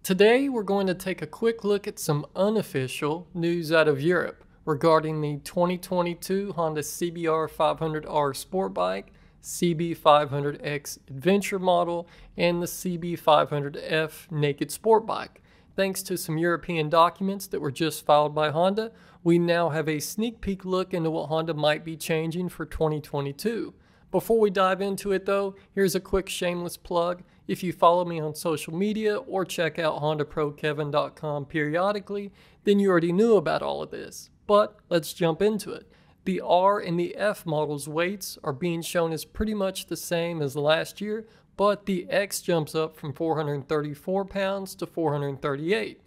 Today we're going to take a quick look at some unofficial news out of Europe regarding the 2022 Honda CBR500R sport bike, CB500X adventure model, and the CB500F naked sport bike. Thanks to some European documents that were just filed by Honda, we now have a sneak peek look into what Honda might be changing for 2022. Before we dive into it though, here's a quick shameless plug. If you follow me on social media or check out HondaProKevin.com periodically, then you already knew about all of this. But let's jump into it. The R and the F models' weights are being shown as pretty much the same as last year, but the X jumps up from 434 pounds to 438.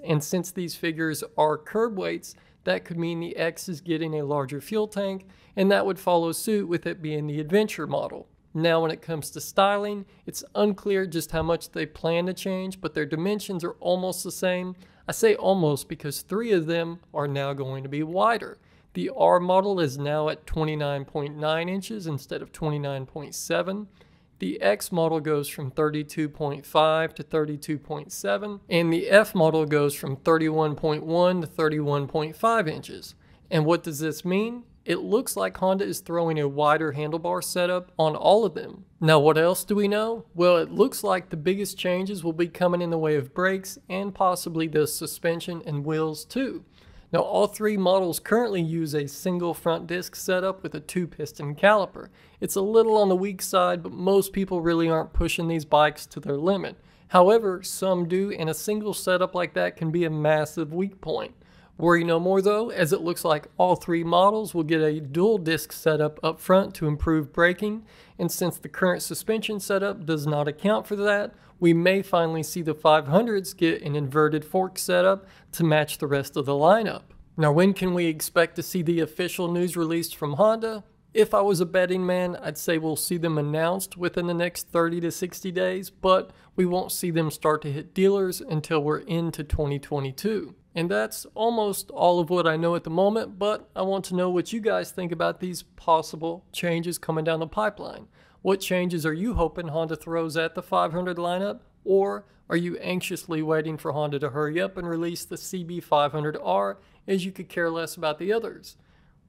And since these figures are curb weights, that could mean the X is getting a larger fuel tank, and that would follow suit with it being the adventure model. Now when it comes to styling, it's unclear just how much they plan to change, but their dimensions are almost the same. I say almost because 3 of them are now going to be wider. The R model is now at 29.9 inches instead of 29.7. The X model goes from 32.5 to 32.7, and the F model goes from 31.1 to 31.5 inches. And what does this mean? It looks like Honda is throwing a wider handlebar setup on all of them. Now what else do we know? Well, it looks like the biggest changes will be coming in the way of brakes and possibly the suspension and wheels too. Now all 3 models currently use a single front disc setup with a 2-piston caliper. It's a little on the weak side, but most people really aren't pushing these bikes to their limit. However, some do, and a single setup like that can be a massive weak point. Worry no more though, as it looks like all 3 models will get a dual disc setup up front to improve braking, and since the current suspension setup does not account for that, we may finally see the 500s get an inverted fork setup to match the rest of the lineup. Now when can we expect to see the official news released from Honda? If I was a betting man, I'd say we'll see them announced within the next 30 to 60 days, but we won't see them start to hit dealers until we're into 2022. And that's almost all of what I know at the moment, but I want to know what you guys think about these possible changes coming down the pipeline. What changes are you hoping Honda throws at the 500 lineup? Or are you anxiously waiting for Honda to hurry up and release the CB500R as you could care less about the others?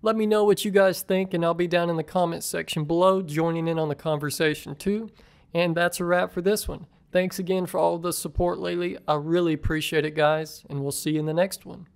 Let me know what you guys think, and I'll be down in the comments section below joining in on the conversation too. And that's a wrap for this one. Thanks again for all the support lately. I really appreciate it, guys, and we'll see you in the next one.